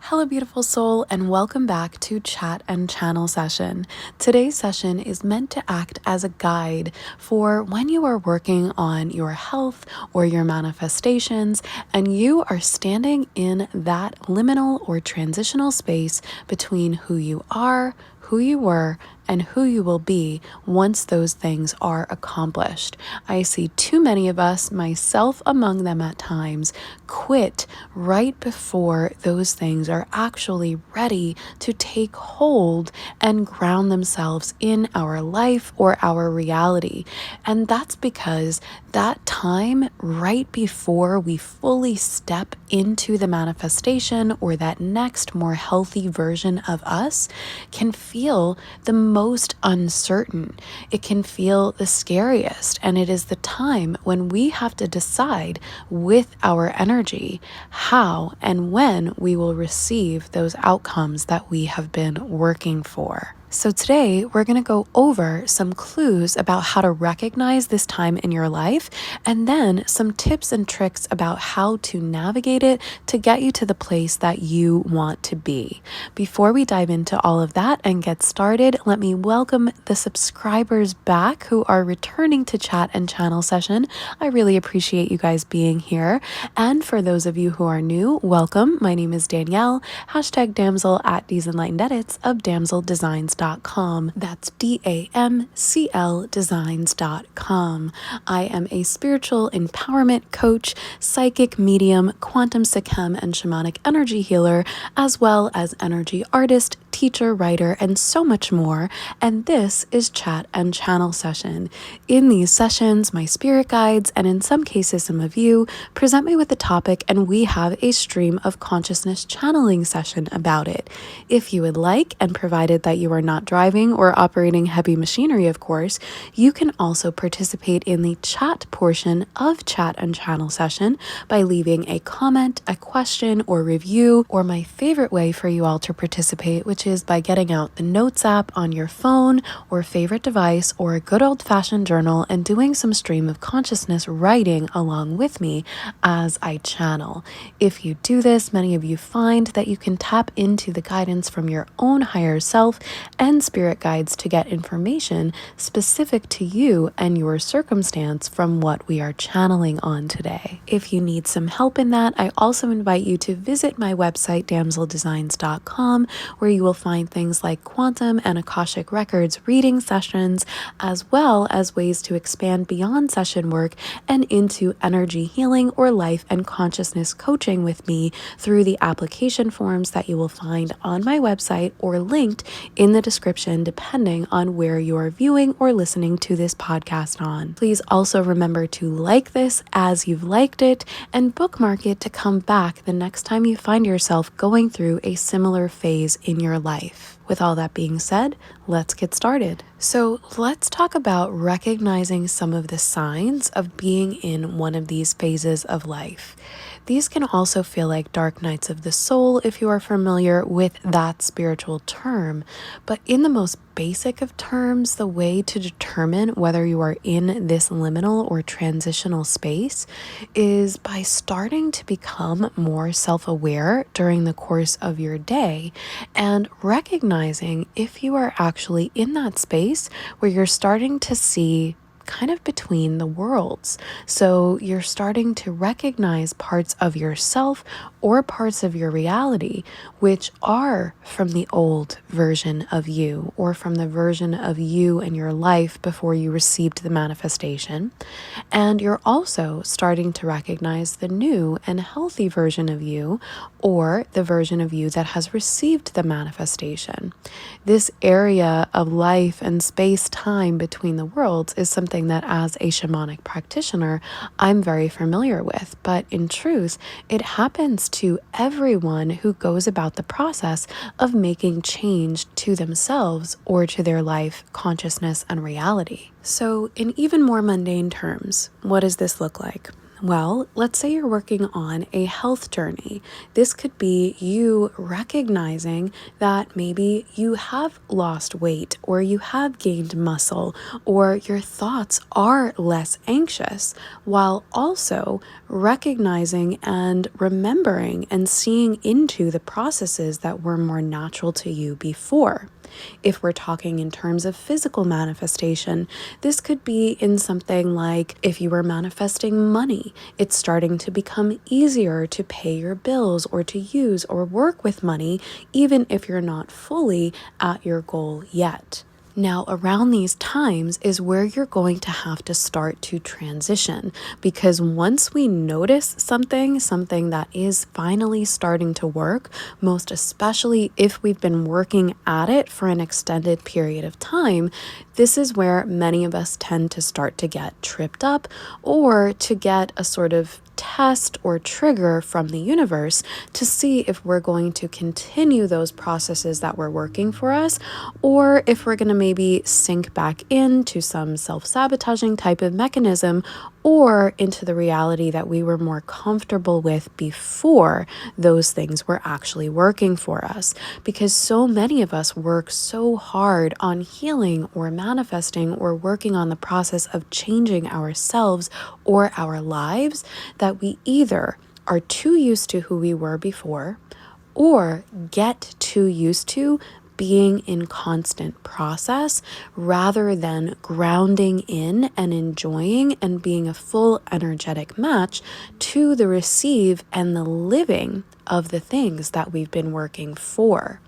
Hello, beautiful soul, and welcome back to Chat and Channel Session. Today's session is meant to act as a guide for when you are working on your health or your manifestations, and you are standing in that liminal or transitional space between who you are, who you were, and who you will be once those things are accomplished. I see too many of us, myself among them at times, quit right before those things are actually ready to take hold and ground themselves in our life or our reality. And that's because that time right before we fully step into the manifestation or that next more healthy version of us can feel the most uncertain. It can feel the scariest, and it is the time when we have to decide with our energy how and when we will receive those outcomes that we have been working for. So today we're going to go over some clues about how to recognize this time in your life, and then some tips and tricks about how to navigate it to get you to the place that you want to be. Before we dive into all of that and get started, let me welcome the subscribers back who are returning to Chat and Channel Session. I really appreciate you guys being here. And for those of you who are new, welcome. My name is Danielle, hashtag damsel at D's Enlightened Edits of damseldesigns.com. That's DAMCL designs.com. I am a spiritual empowerment coach, psychic medium, quantum Sikhem and shamanic energy healer, as well as energy artist, teacher, writer, and so much more. And this is Chat and Channel Session. In these sessions, my spirit guides, and in some cases some of you, present me with the topic, and we have a stream of consciousness channeling session about it. If you would like, and provided that you are not driving or operating heavy machinery, of course, you can also participate in the chat portion of Chat and Channel Session by leaving a comment, a question, or review, or my favorite way for you all to participate, which is by getting out the Notes app on your phone or favorite device, or a good old-fashioned journal, and doing some stream of consciousness writing along with me as I channel. If you do this, many of you find that you can tap into the guidance from your own higher self and spirit guides to get information specific to you and your circumstance from what we are channeling on today. If you need some help in that, I also invite you to visit my website, damseldesigns.com, where you will find things like quantum and Akashic records reading sessions, as well as ways to expand beyond session work and into energy healing or life and consciousness coaching with me through the application forms that you will find on my website or linked in the description, depending on where you are viewing or listening to this podcast on. Please also remember to like this as you've liked it, and bookmark it to come back the next time you find yourself going through a similar phase in your life. With all that being said, let's get started. So let's talk about recognizing some of the signs of being in one of these phases of life. These can also feel like dark nights of the soul if you are familiar with that spiritual term. But in the most basic of terms, the way to determine whether you are in this liminal or transitional space is by starting to become more self-aware during the course of your day and recognizing if you are actually in that space where you're starting to see kind of between the worlds. So you're starting to recognize parts of yourself or parts of your reality which are from the old version of you, or from the version of you and your life before you received the manifestation. And you're also starting to recognize the new and healthy version of you, or the version of you that has received the manifestation. This area of life and space-time between the worlds is something that, as a shamanic practitioner, I'm very familiar with. But in truth, it happens to everyone who goes about the process of making change to themselves or to their life, consciousness, and reality. So in even more mundane terms, what does this look like? Well, let's say you're working on a health journey. This could be you recognizing that maybe you have lost weight or you have gained muscle or your thoughts are less anxious, while also recognizing and remembering and seeing into the processes that were more natural to you before. If we're talking in terms of physical manifestation, this could be in something like if you were manifesting money, it's starting to become easier to pay your bills or to use or work with money, even if you're not fully at your goal yet. Now, around these times is where you're going to have to start to transition, because once we notice something that is finally starting to work, most especially if we've been working at it for an extended period of time, this is where many of us tend to start to get tripped up or to get a sort of test or trigger from the universe to see if we're going to continue those processes that were working for us, or if we're going to maybe sink back into some self-sabotaging type of mechanism or into the reality that we were more comfortable with before those things were actually working for us. Because so many of us work so hard on healing or manifesting or working on the process of changing ourselves or our lives that we either are too used to who we were before or get too used to being in constant process rather than grounding in and enjoying and being a full energetic match to the receive and the living of the things that we've been working for.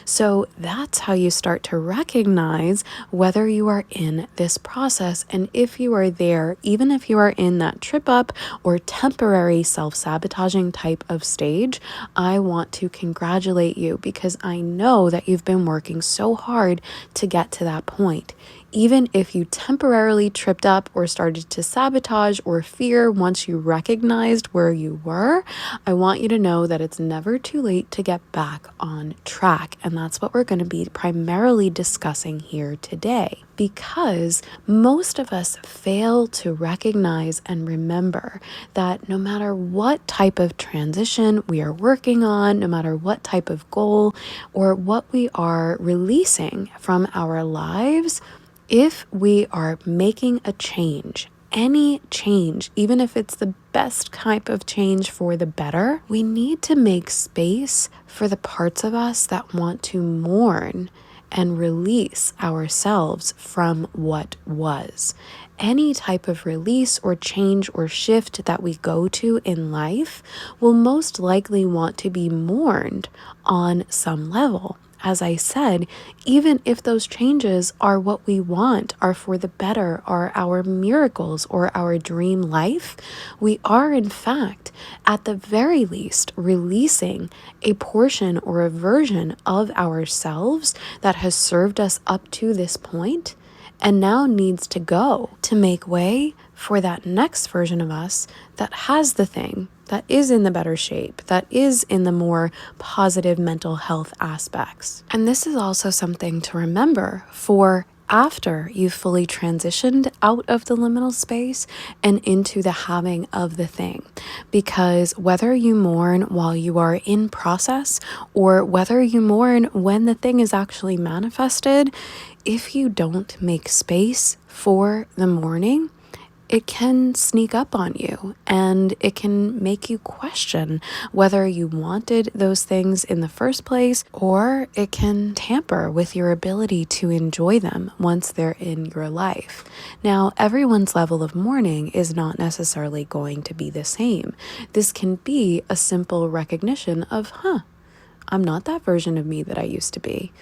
So that's how you start to recognize whether you are in this process. And if you are there, even if you are in that trip up or temporary self-sabotaging type of stage, I want to congratulate you, because I know that you've been working so hard to get to that point. Even if you temporarily tripped up or started to sabotage or fear once you recognized where you were, I want you to know that it's never too late to get back on track. And that's what we're going to be primarily discussing here today, because most of us fail to recognize and remember that no matter what type of transition we are working on, no matter what type of goal or what we are releasing from our lives, if we are making a change, any change, even if it's the best type of change for the better, we need to make space for the parts of us that want to mourn and release ourselves from what was. Any type of release or change or shift that we go to in life will most likely want to be mourned on some level. As I said, even if those changes are what we want, are for the better, are our miracles or our dream life, we are in fact, at the very least, releasing a portion or a version of ourselves that has served us up to this point and now needs to go to make way for that next version of us that has the thing, that is in the better shape, that is in the more positive mental health aspects. And this is also something to remember for after you've fully transitioned out of the liminal space and into the having of the thing. Because whether you mourn while you are in process or whether you mourn when the thing is actually manifested, if you don't make space for the mourning, it can sneak up on you and it can make you question whether you wanted those things in the first place, or it can tamper with your ability to enjoy them once they're in your life. Now, everyone's level of mourning is not necessarily going to be the same. This can be a simple recognition of, I'm not that version of me that I used to be.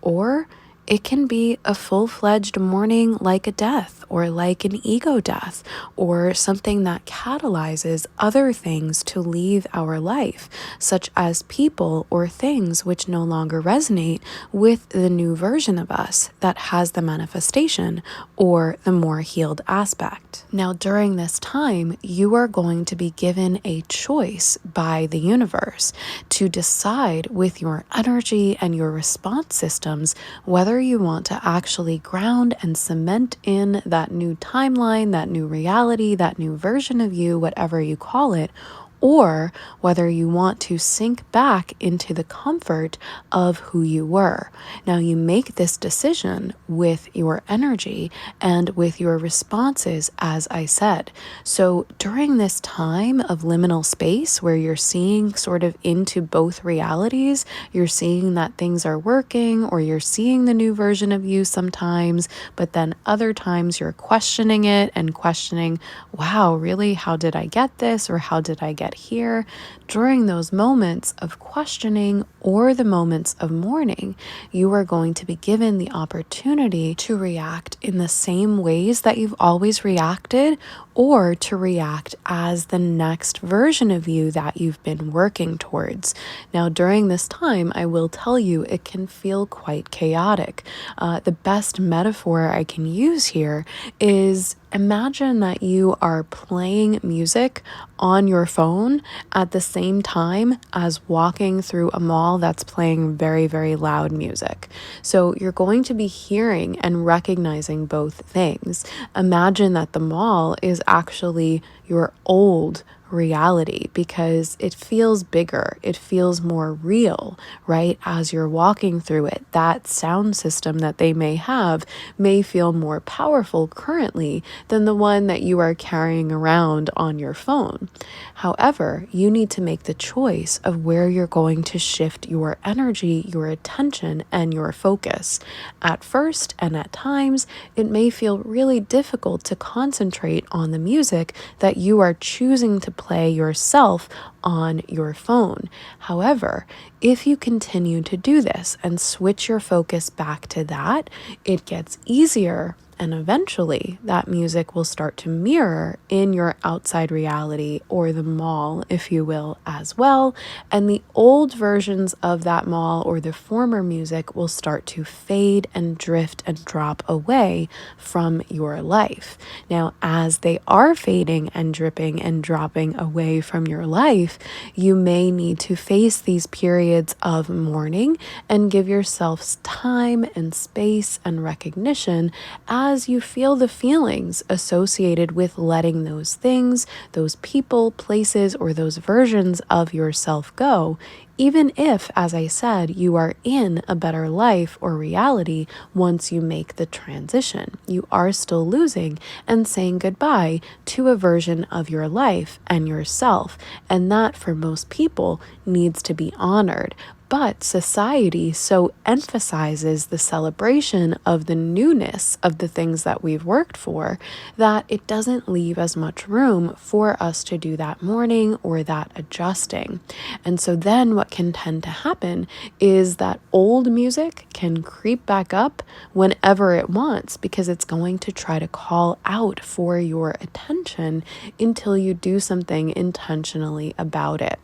Or it can be a full-fledged mourning like a death or like an ego death or something that catalyzes other things to leave our life, such as people or things which no longer resonate with the new version of us that has the manifestation or the more healed aspect. Now, during this time, you are going to be given a choice by the universe to decide with your energy and your response systems whether whether you want to actually ground and cement in that new timeline, that new reality, that new version of you, whatever you call it, or whether you want to sink back into the comfort of who you were. Now, you make this decision with your energy and with your responses, as I said. So, during this time of liminal space where you're seeing sort of into both realities, you're seeing that things are working, or you're seeing the new version of you sometimes, but then other times you're questioning it and questioning, wow, really? How did I get this? Or how did I get here? During those moments of questioning or the moments of mourning, you are going to be given the opportunity to react in the same ways that you've always reacted, or to react as the next version of you that you've been working towards. Now, during this time, I will tell you, it can feel quite chaotic. The best metaphor I can use here is, imagine that you are playing music on your phone at the same time as walking through a mall that's playing very, very loud music. So you're going to be hearing and recognizing both things. Imagine that the mall is actually your old reality because it feels bigger, it feels more real, right? As you're walking through it, that sound system that they may have may feel more powerful currently than the one that you are carrying around on your phone. However, you need to make the choice of where you're going to shift your energy, your attention, and your focus. At first, and at times, it may feel really difficult to concentrate on the music that you are choosing to play yourself on your phone. However, if you continue to do this and switch your focus back to that, it gets easier. And eventually that music will start to mirror in your outside reality, or the mall, if you will, as well. And the old versions of that mall or the former music will start to fade and drift and drop away from your life. Now, as they are fading and dripping and dropping away from your life, you may need to face these periods of mourning and give yourselves time and space and recognition as you feel the feelings associated with letting those things, those people, places, or those versions of yourself go, even if, as I said, you are in a better life or reality once you make the transition. You are still losing and saying goodbye to a version of your life and yourself, and that, for most people, needs to be honored. But society so emphasizes the celebration of the newness of the things that we've worked for that it doesn't leave as much room for us to do that mourning or that adjusting. And so then what can tend to happen is that old music can creep back up whenever it wants, because it's going to try to call out for your attention until you do something intentionally about it.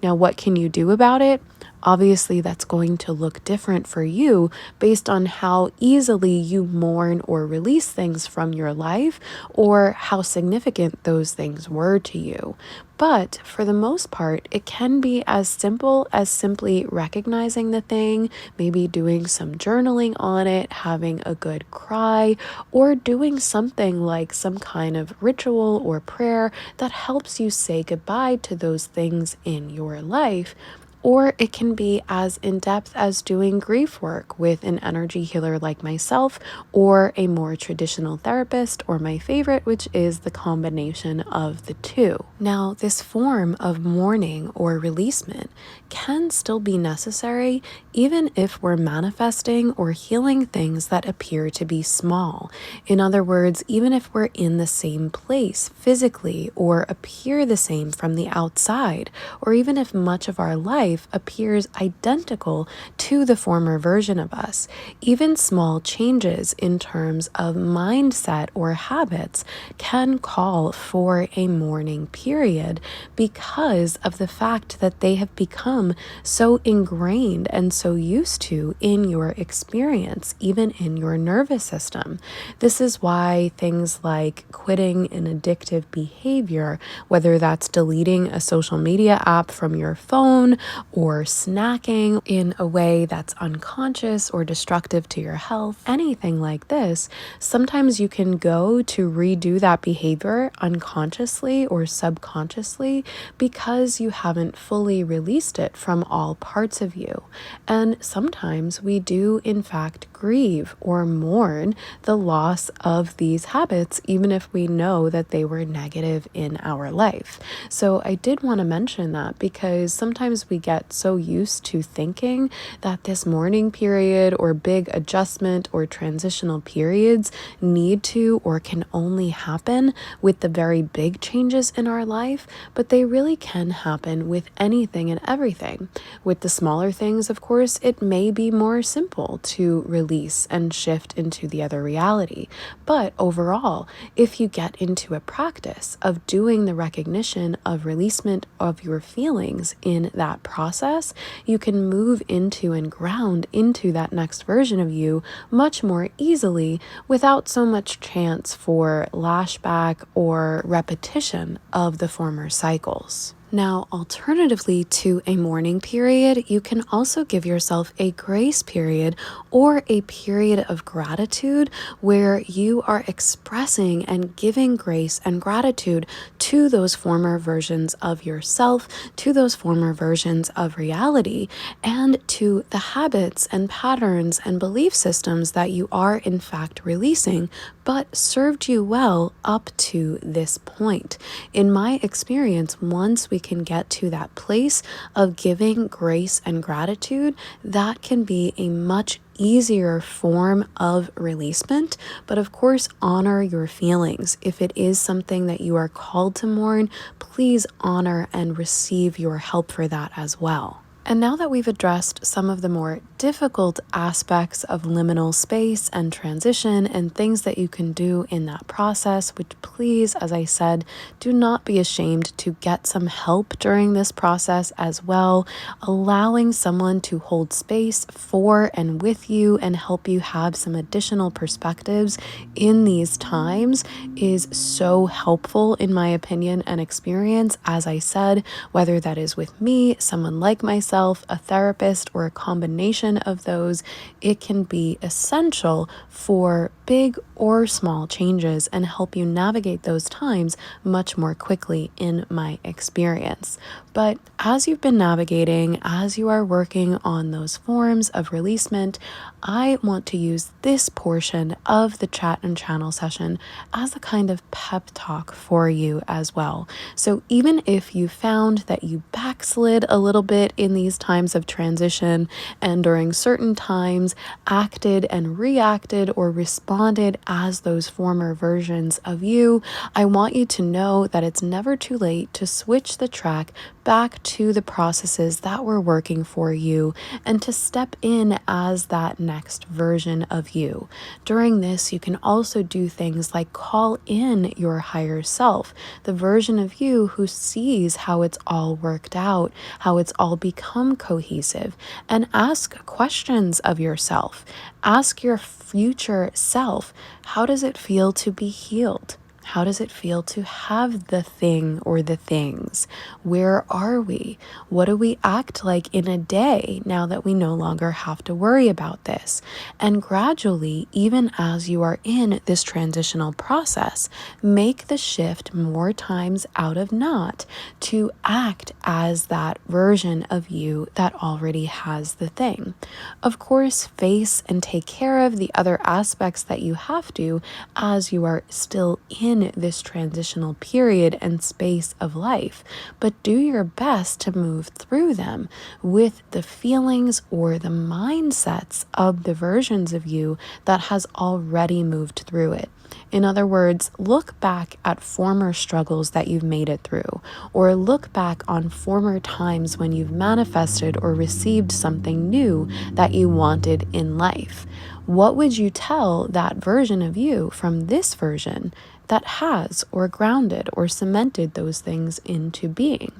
Now, what can you do about it? Obviously, that's going to look different for you based on how easily you mourn or release things from your life, or how significant those things were to you. But for the most part, it can be as simple as simply recognizing the thing, maybe doing some journaling on it, having a good cry, or doing something like some kind of ritual or prayer that helps you say goodbye to those things in your life. Or it can be as in-depth as doing grief work with an energy healer like myself, or a more traditional therapist, or my favorite, which is the combination of the two. Now, this form of mourning or releasement can still be necessary even if we're manifesting or healing things that appear to be small. In other words, even if we're in the same place physically or appear the same from the outside, or even if much of our life appears identical to the former version of us, even small changes in terms of mindset or habits can call for a mourning period, because of the fact that they have become so ingrained and so used to in your experience, even in your nervous system. This is why things like quitting an addictive behavior, whether that's deleting a social media app from your phone, or snacking in a way that's unconscious or destructive to your health, anything like this, sometimes you can go to redo that behavior unconsciously or subconsciously because you haven't fully released it from all parts of you. And sometimes we do, in fact, grieve or mourn the loss of these habits, even if we know that they were negative in our life. So I did want to mention that because sometimes we get so used to thinking that this mourning period or big adjustment or transitional periods need to or can only happen with the very big changes in our life, but they really can happen with anything and everything. With the smaller things, of course, it may be more simple to release and shift into the other reality. But overall, if you get into a practice of doing the recognition of releasement of your feelings in that process, you can move into and ground into that next version of you much more easily without so much chance for lashback or repetition of the former cycles. Now, alternatively to a mourning period, you can also give yourself a grace period or a period of gratitude where you are expressing and giving grace and gratitude to those former versions of yourself, to those former versions of reality, and to the habits and patterns and belief systems that you are in fact releasing, but served you well up to this point. In my experience, once we can get to that place of giving grace and gratitude, that can be a much easier form of releasement. But of course, honor your feelings. If it is something that you are called to mourn, please honor and receive your help for that as well. And now that we've addressed some of the more difficult aspects of liminal space and transition and things that you can do in that process, which please, as I said, do not be ashamed to get some help during this process as well. Allowing someone to hold space for and with you and help you have some additional perspectives in these times is so helpful in my opinion and experience. As I said, whether that is with me, someone like myself, a therapist, or a combination of those, it can be essential for big or small changes and help you navigate those times much more quickly in my experience. But as you've been navigating, as you are working on those forms of releasement, I want to use this portion of the chat and channel session as a kind of pep talk for you as well. So even if you found that you backslid a little bit in these times of transition and during certain times acted and reacted or responded as those former versions of you, I want you to know that it's never too late to switch the track back to the processes that were working for you and to step in as that next version of you. During this, you can also do things like call in your higher self, the version of you who sees how it's all worked out, how it's all become cohesive, and ask questions of yourself. Ask your future self, how does it feel to be healed? How does it feel to have the thing or the things? Where are we? What do we act like in a day now that we no longer have to worry about this? And gradually, even as you are in this transitional process, make the shift more times out of not to act as that version of you that already has the thing. Of course, face and take care of the other aspects that you have to as you are still in this transitional period and space of life, but do your best to move through them with the feelings or the mindsets of the versions of you that has already moved through it. In other words, look back at former struggles that you've made it through, or look back on former times when you've manifested or received something new that you wanted in life. What would you tell that version of you from this version that has or grounded or cemented those things into being?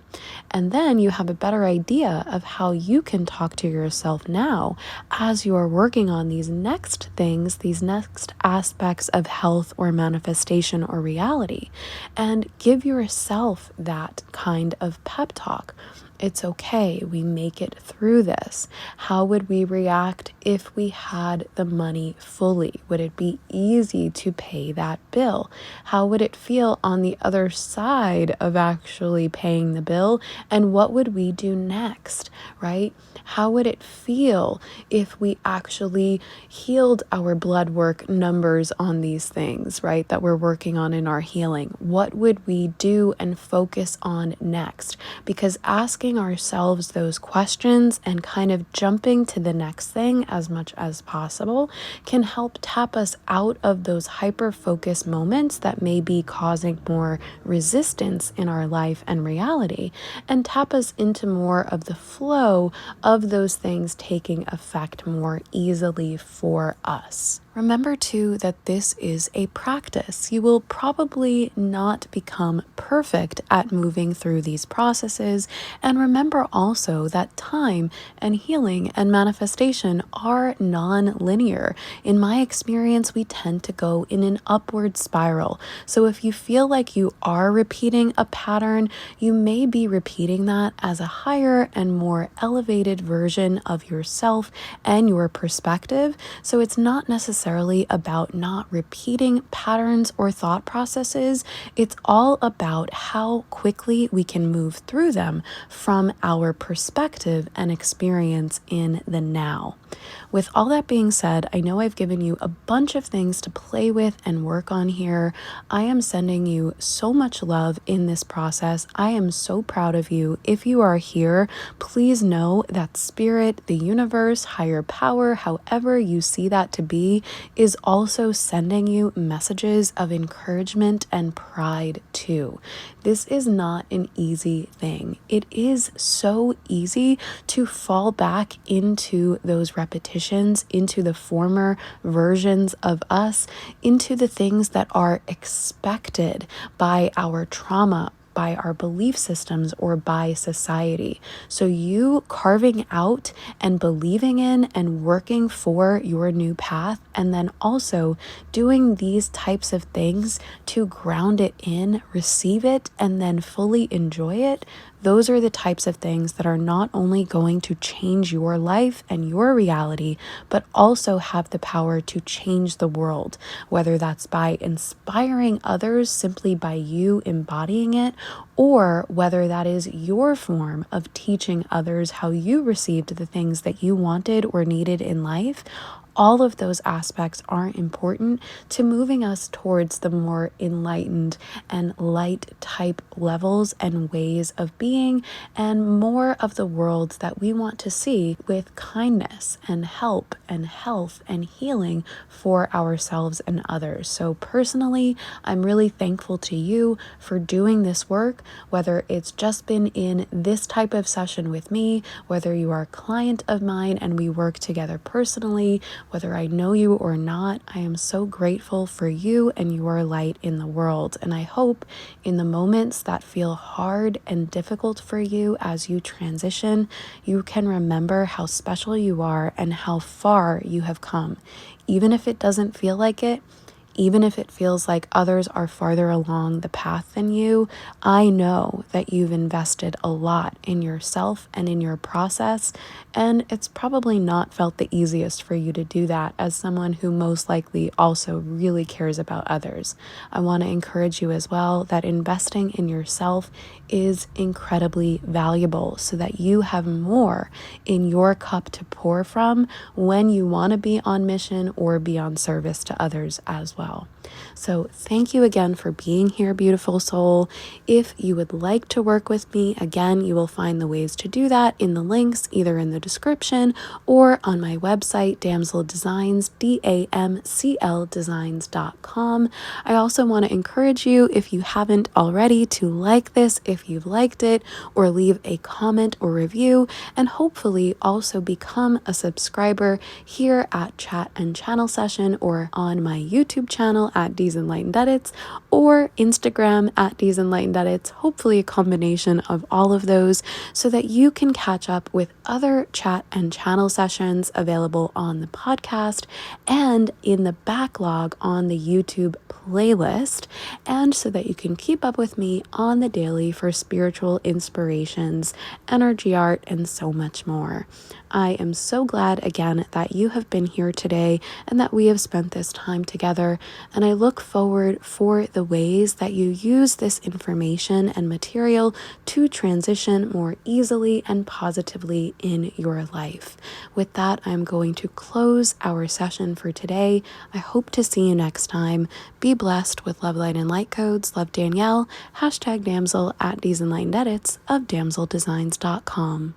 And then you have a better idea of how you can talk to yourself now as you are working on these next things, these next aspects of health or manifestation or reality, and give yourself that kind of pep talk. It's okay. We make it through this. How would we react if we had the money fully? Would it be easy to pay that bill? How would it feel on the other side of actually paying the bill? And what would we do next, right? How would it feel if we actually healed our blood work numbers on these things, right, that we're working on in our healing? What would we do and focus on next? Because asking ourselves those questions and kind of jumping to the next thing as much as possible can help tap us out of those hyper-focus moments that may be causing more resistance in our life and reality, and tap us into more of the flow of those things taking effect more easily for us. Remember too that this is a practice. You will probably not become perfect at moving through these processes. And remember also that time and healing and manifestation are non-linear. In my experience, we tend to go in an upward spiral. So if you feel like you are repeating a pattern, you may be repeating that as a higher and more elevated version of yourself and your perspective. So it's not necessarily about not repeating patterns or thought processes. It's all about how quickly we can move through them from our perspective and experience in the now. With all that being said, I know I've given you a bunch of things to play with and work on here. I am sending you so much love in this process. I am so proud of you. If you are here, please know that spirit, the universe, higher power, however you see that to be, is also sending you messages of encouragement and pride too. This is not an easy thing. It is so easy to fall back into those repetitions, into the former versions of us, into the things that are expected by our trauma, by our belief systems, or by society. So you carving out and believing in and working for your new path, and then also doing these types of things to ground it in, receive it, and then fully enjoy it, those are the types of things that are not only going to change your life and your reality, but also have the power to change the world, whether that's by inspiring others simply by you embodying it, or whether that is your form of teaching others how you received the things that you wanted or needed in life. All of those aspects are important to moving us towards the more enlightened and light type levels and ways of being, and more of the world that we want to see with kindness and help and health and healing for ourselves and others. So personally, I'm really thankful to you for doing this work, whether it's just been in this type of session with me, whether you are a client of mine and we work together personally, whether I know you or not. I am so grateful for you and your light in the world. And I hope in the moments that feel hard and difficult for you as you transition, you can remember how special you are and how far you have come. Even if it doesn't feel like it, even if it feels like others are farther along the path than you, I know that you've invested a lot in yourself and in your process, and it's probably not felt the easiest for you to do that as someone who most likely also really cares about others. I want to encourage you as well that investing in yourself is incredibly valuable so that you have more in your cup to pour from when you want to be on mission or be on service to others as well. So thank you again for being here, beautiful soul. If you would like to work with me, again, you will find the ways to do that in the links, either in the description or on my website, Damsel Designs, DAMCLdesigns.com. I also want to encourage you, if you haven't already, to like this if you've liked it, or leave a comment or review, and hopefully also become a subscriber here at Chat and Channel Session or on my YouTube channel at DZenlightenedEdits or Instagram at DZenlightenedEdits, hopefully a combination of all of those, so that you can catch up with other chat and channel sessions available on the podcast and in the backlog on the YouTube playlist, and so that you can keep up with me on the daily for spiritual inspirations, energy art, and so much more. I am so glad again that you have been here today and that we have spent this time together, and I look forward for the ways that you use this information and material to transition more easily and positively in your life. With that, I'm going to close our session for today. I hope to see you next time. Be blessed with love, light, and light codes. Love, Danielle. #damsel at DZenlightenedEdits of damseldesigns.com.